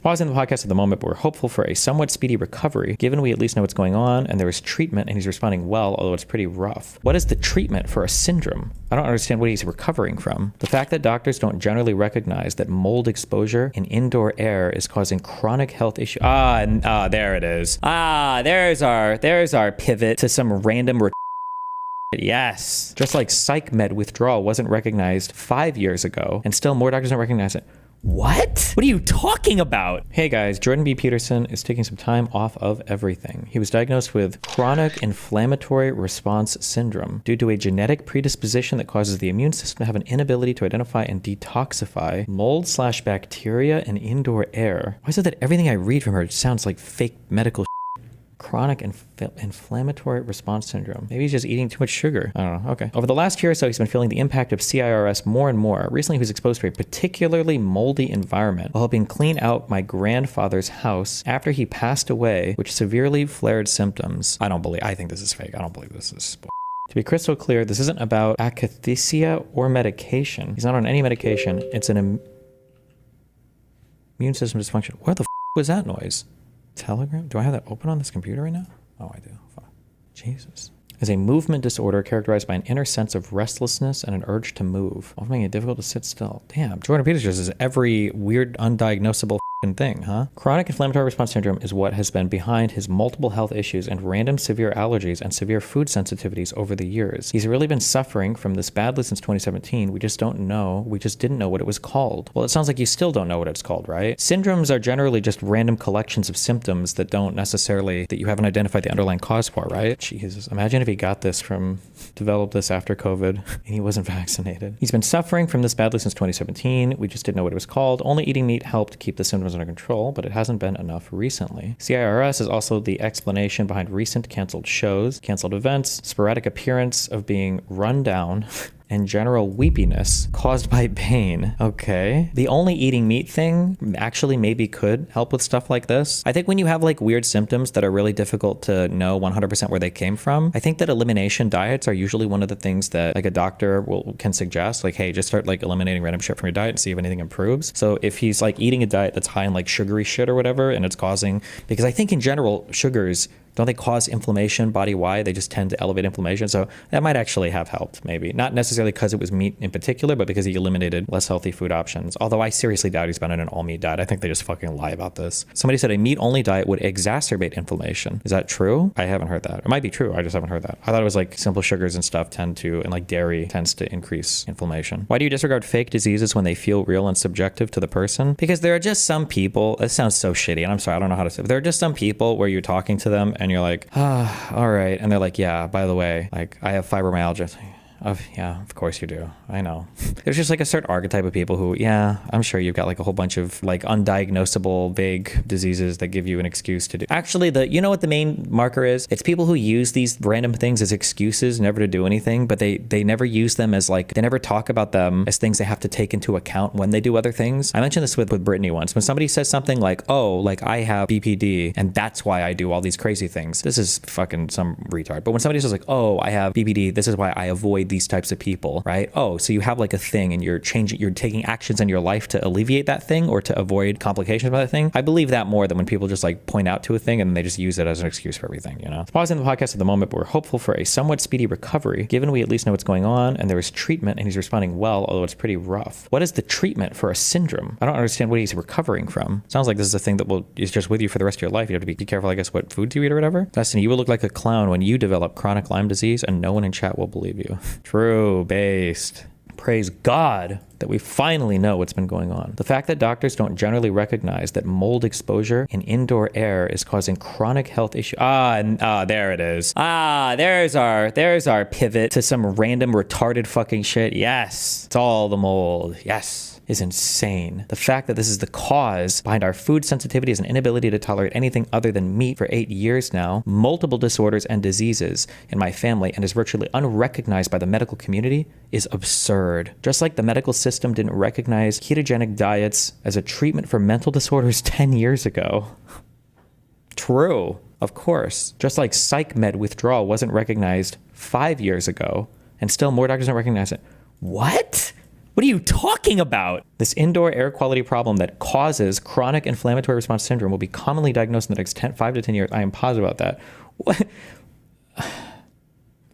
Pausing the podcast at the moment, but we're hopeful for a somewhat speedy recovery, given we at least know what's going on and there is treatment and he's responding well, although it's pretty rough. What is the treatment for a syndrome? I don't understand what he's recovering from. The fact that doctors don't generally recognize that mold exposure in indoor air is causing chronic health issues. There it is. There's our pivot to some random yes. Just like psych med withdrawal wasn't recognized 5 years ago, and still more doctors don't recognize it. What? What are you talking about? Hey guys, Jordan B. Peterson is taking some time off of everything. He was diagnosed with chronic inflammatory response syndrome due to a genetic predisposition that causes the immune system to have an inability to identify and detoxify mold/bacteria in indoor air. Why is it that everything I read from her sounds like fake medical chronic inflammatory response syndrome? Maybe he's just eating too much sugar. I don't know. Okay. Over the last year or so, he's been feeling the impact of CIRS more and more. Recently, he was exposed to a particularly moldy environment while helping clean out my grandfather's house after he passed away, which severely flared symptoms. I think this is fake. I don't believe this is To be crystal clear, this isn't about akathisia or medication. He's not on any medication. It's an immune system dysfunction. What the was that noise? Telegram? Do I have that open on this computer right now? Oh, I do. Fuck. Jesus. Is a movement disorder characterized by an inner sense of restlessness and an urge to move, often making it difficult to sit still. Damn, Jordan Peterson is every weird, undiagnosable thing, huh? Chronic inflammatory response syndrome is what has been behind his multiple health issues and random severe allergies and severe food sensitivities over the years. He's really been suffering from this badly since 2017. We just didn't know what it was called. Well, it sounds like you still don't know what it's called, right? Syndromes are generally just random collections of symptoms that you haven't identified the underlying cause for, right? Jesus, imagine if he developed this after COVID and he wasn't vaccinated. He's been suffering from this badly since 2017. We just didn't know what it was called. Only eating meat helped keep the symptoms under control, but it hasn't been enough recently. CIRS is also the explanation behind recent canceled shows, canceled events, sporadic appearance of being run down, and general weepiness caused by pain. Okay. The only eating meat thing actually maybe could help with stuff like this. I think when you have like weird symptoms that are really difficult to know 100% where they came from, I think that elimination diets are usually one of the things that like a doctor can suggest, like, hey, just start like eliminating random shit from your diet and see if anything improves. So if he's like eating a diet that's high in like sugary shit or whatever, and it's causing, because I think in general, sugars, don't they cause inflammation body-wide? They just tend to elevate inflammation. So that might actually have helped, maybe. Not necessarily because it was meat in particular, but because he eliminated less healthy food options. Although I seriously doubt he's been on an all-meat diet. I think they just fucking lie about this. Somebody said a meat-only diet would exacerbate inflammation. Is that true? I haven't heard that. It might be true. I just haven't heard that. I thought it was like simple sugars and stuff and like dairy tends to increase inflammation. Why do you disregard fake diseases when they feel real and subjective to the person? Because there are just some people, this sounds so shitty, and I'm sorry, I don't know how to say it, but there are just some people where you're talking to them and you're like, all right. And they're like, yeah, by the way, like I have fibromyalgia. Yeah, of course you do. I know. There's just like a certain archetype of people who, yeah, I'm sure you've got like a whole bunch of like undiagnosable vague diseases that give you an excuse to do. Actually, you know what the main marker is? It's people who use these random things as excuses never to do anything, but they never use them as like, they never talk about them as things they have to take into account when they do other things. I mentioned this with Brittany once. When somebody says something like, oh, like I have BPD and that's why I do all these crazy things. This is fucking some retard. But when somebody says like, oh, I have BPD, this is why I avoid these types of people, right? Oh, so you have like a thing and you're taking actions in your life to alleviate that thing or to avoid complications by that thing. I believe that more than when people just like point out to a thing and they just use it as an excuse for everything, you know? Pausing the podcast at the moment, but we're hopeful for a somewhat speedy recovery, given we at least know what's going on and there is treatment and he's responding well, although it's pretty rough. What is the treatment for a syndrome? I don't understand what he's recovering from. Sounds like this is a thing that is just with you for the rest of your life. You have to be careful, I guess, what foods you eat or whatever. Destiny, you will look like a clown when you develop chronic Lyme disease and no one in chat will believe you. True. Based. Praise God that we finally know what's been going on. The fact that doctors don't generally recognize that mold exposure in indoor air is causing chronic health issues. There it is. There's our pivot to some random retarded fucking shit. Yes. It's all the mold. Yes. Is insane. The fact that this is the cause behind our food sensitivities and inability to tolerate anything other than meat for 8 years now, multiple disorders and diseases in my family, and is virtually unrecognized by the medical community is absurd. Just like the medical system didn't recognize ketogenic diets as a treatment for mental disorders 10 years ago. True, of course. Just like psych med withdrawal wasn't recognized 5 years ago, and still more doctors don't recognize it. What? What are you talking about? This indoor air quality problem that causes chronic inflammatory response syndrome will be commonly diagnosed in the next 5 to 10 years. I am positive about that. What?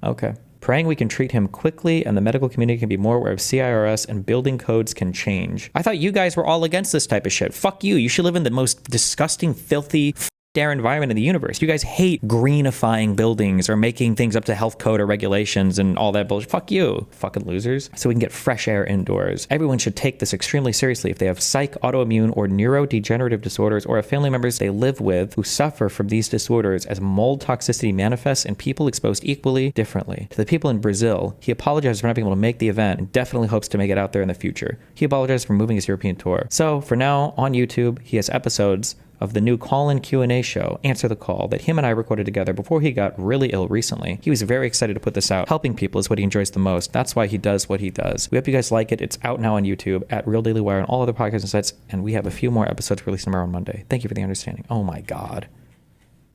Okay. Praying we can treat him quickly and the medical community can be more aware of CIRS and building codes can change. I thought you guys were all against this type of shit. Fuck you. You should live in the most disgusting, filthy, air environment in the universe. You guys hate greenifying buildings or making things up to health code or regulations and all that bullshit. Fuck you, fucking losers. So we can get fresh air indoors. Everyone should take this extremely seriously if they have psych, autoimmune, or neurodegenerative disorders or have family members they live with who suffer from these disorders, as mold toxicity manifests in people exposed equally differently. To the people in Brazil, he apologizes for not being able to make the event and definitely hopes to make it out there in the future. He apologized for moving his European tour. So for now, on YouTube, he has episodes of the new call-in Q&A show, Answer the Call, that him and I recorded together before he got really ill recently. He was very excited to put this out. Helping people is what he enjoys the most. That's why he does what he does. We hope you guys like it. It's out now on YouTube, at Real Daily Wire, and all other podcasting sites, and we have a few more episodes released tomorrow on Monday. Thank you for the understanding. Oh my God.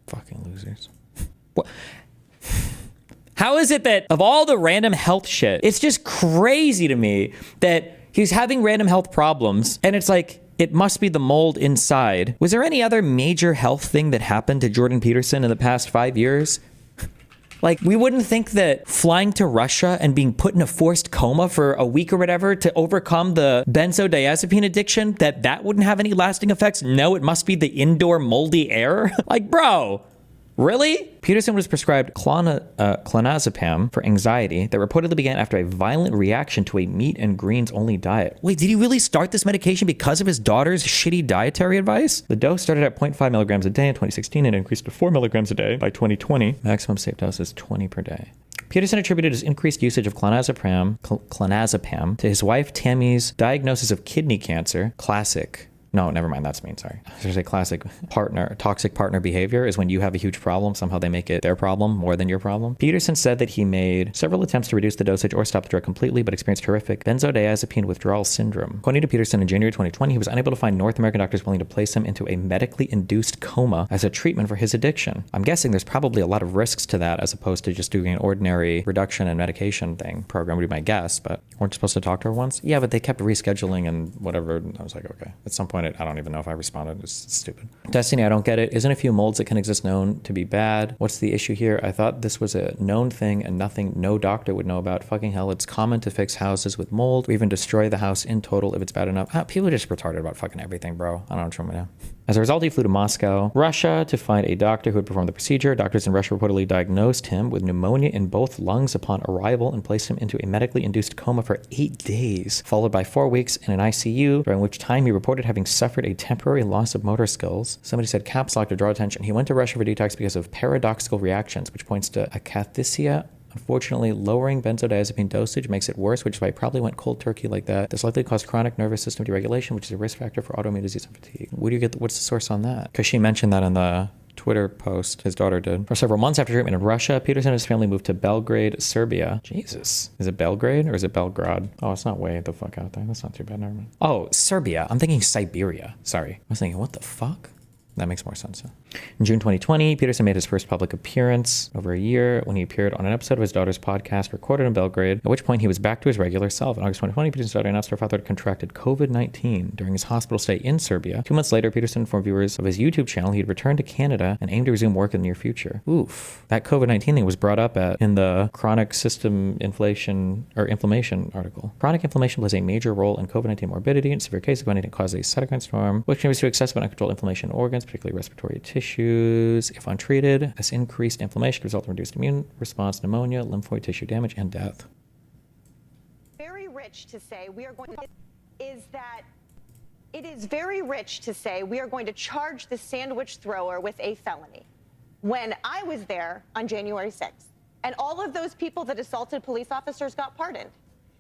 Fucking losers. What? How is it that of all the random health shit, it's just crazy to me that he's having random health problems, and it's like, it must be the mold inside. Was there any other major health thing that happened to Jordan Peterson in the past 5 years? Like, we wouldn't think that flying to Russia and being put in a forced coma for a week or whatever to overcome the benzodiazepine addiction, that wouldn't have any lasting effects? No, it must be the indoor moldy air? Like, bro, really? Peterson was prescribed clonazepam for anxiety that reportedly began after a violent reaction to a meat and greens only diet. Wait, did he really start this medication because of his daughter's shitty dietary advice? The dose started at 0.5 milligrams a day in 2016 and increased to 4 milligrams a day by 2020. Maximum safe dose is 20 per day. Peterson attributed his increased usage of clonazepam to his wife Tammy's diagnosis of kidney cancer. Classic. No, never mind. That's mean. Sorry. There's a classic toxic partner behavior is when you have a huge problem, somehow they make it their problem more than your problem. Peterson said that he made several attempts to reduce the dosage or stop the drug completely, but experienced horrific benzodiazepine withdrawal syndrome. According to Peterson, in January 2020, he was unable to find North American doctors willing to place him into a medically induced coma as a treatment for his addiction. I'm guessing there's probably a lot of risks to that as opposed to just doing an ordinary reduction and medication program would be my guess, but weren't you supposed to talk to her once? Yeah, but they kept rescheduling and whatever. I was like, okay. At some point, I don't even know if I responded. It's stupid. Destiny, I don't get it. Isn't a few molds that can exist known to be bad? What's the issue here? I thought this was a known thing and nothing no doctor would know about. Fucking hell, it's common to fix houses with mold or even destroy the house in total if it's bad enough. People are just retarded about fucking everything, bro. I don't know what you want me to. As a result, he flew to Moscow, Russia to find a doctor who would perform the procedure. Doctors in Russia reportedly diagnosed him with pneumonia in both lungs upon arrival and placed him into a medically induced coma for 8 days, followed by 4 weeks in an ICU, during which time he reported having suffered a temporary loss of motor skills. Somebody said caps lock to draw attention. He went to Russia for detox because of paradoxical reactions, which points to akathisia. Unfortunately, lowering benzodiazepine dosage makes it worse, which is why he probably went cold turkey like that. This likely caused chronic nervous system deregulation, which is a risk factor for autoimmune disease and fatigue. Where do you get what's the source on that? Because she mentioned that in the Twitter post his daughter did. For several months after treatment in Russia, Peterson and his family moved to Belgrade, Serbia. Jesus. Is it Belgrade or is it Belgrade? Oh, it's not way the fuck out there. That's not too bad. Never mind. Oh, Serbia. I'm thinking Siberia. Sorry. I was thinking, what the fuck? That makes more sense. In June 2020, Peterson made his first public appearance over a year when he appeared on an episode of his daughter's podcast recorded in Belgrade, at which point he was back to his regular self. In August 2020, Peterson's daughter announced her father had contracted COVID-19 during his hospital stay in Serbia. 2 months later, Peterson informed viewers of his YouTube channel he had returned to Canada and aimed to resume work in the near future. Oof. That COVID-19 thing was brought up in the chronic system inflammation article. Chronic inflammation plays a major role in COVID-19 morbidity. In severe cases, COVID-19 causes a cytokine storm, which contributes to excessive and uncontrolled inflammation in organs, particularly respiratory tissues. If untreated, this increased inflammation can result in reduced immune response, pneumonia, lymphoid tissue damage, and death. Very rich to say we are going to is that it is very rich to say we are going to charge the sandwich thrower with a felony. When I was there on January 6th, and all of those people that assaulted police officers got pardoned,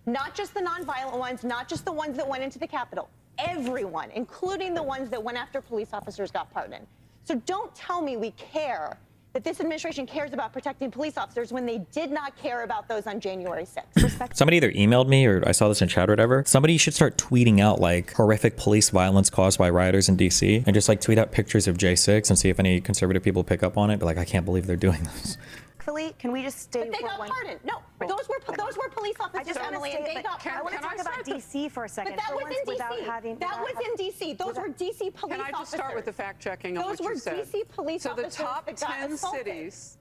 not just the nonviolent ones, not just the ones that went into the Capitol, everyone, including the ones that went after police officers, got pardoned. So don't tell me we care, that this administration cares about protecting police officers when they did not care about those on January 6th. Somebody either emailed me or I saw this in chat or whatever. Somebody should start tweeting out like horrific police violence caused by rioters in DC and just like tweet out pictures of J6 and see if any conservative people pick up on it. But like, I can't believe they're doing this. respectfully, can we just stay? But they got pardoned. No, those were police officers, Emily, and they got I want to talk about DC for a second. But that was in DC. That was in DC. Those were DC police officers. Can I just start with the fact checking on what you said? Those were DC police officers. So the top that got 10 assaulted. cities.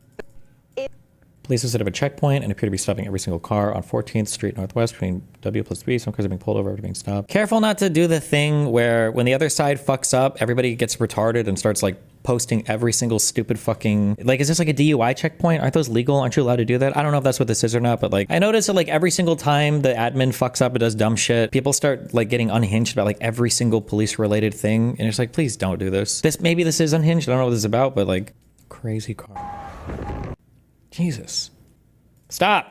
Police visit of a checkpoint and appear to be stopping every single car on 14th Street Northwest between W+3. Some cars are being pulled over after being stopped. Careful not to do the thing where when the other side fucks up, everybody gets retarded and starts like posting every single stupid fucking, like, is this like a DUI checkpoint? Aren't those legal? Aren't you allowed to do that? I don't know if that's what this is or not, but like, I noticed that like every single time the admin fucks up and does dumb shit, people start like getting unhinged about like every single police related thing. And it's like, please don't do this. Maybe this is unhinged. I don't know what this is about, but like, crazy car. Jesus. Stop.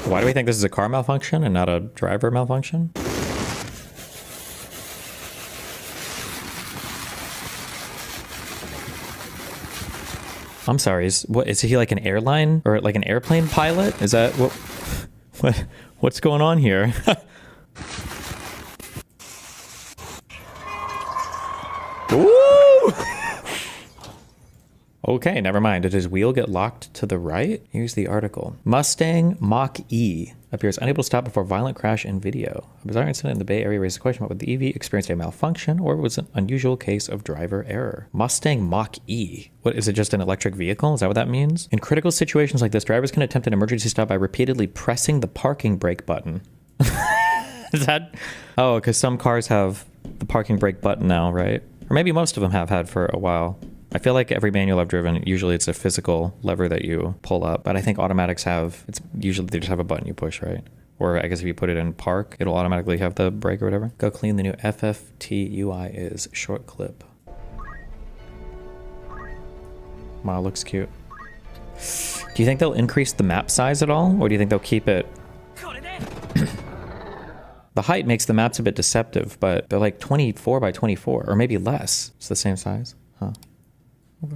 Why do we think this is a car malfunction and not a driver malfunction? I'm sorry, is he like an airline or like an airplane pilot? Is that what's going on here? Ooh! Okay, never mind. Did his wheel get locked to the right? Here's the article. Mustang Mach-E appears unable to stop before violent crash in video. A bizarre incident in the Bay Area raises the question about whether the EV experienced a malfunction or was an unusual case of driver error. Mustang Mach-E. What, is it just an electric vehicle? Is that what that means? In critical situations like this, drivers can attempt an emergency stop by repeatedly pressing the parking brake button. Is that? Oh, because some cars have the parking brake button now, right? Or maybe most of them have had for a while. I feel like every manual I've driven, usually it's a physical lever that you pull up, but I think automatics have, it's usually they just have a button you push, right? Or I guess if you put it in park, it'll automatically have the brake or whatever. Go clean the new FFT UI is short clip. Wow, looks cute. Do you think they'll increase the map size at all? Or do you think they'll keep it? The height makes the maps a bit deceptive, but they're like 24 by 24, or maybe less. It's the same size, huh? Okay.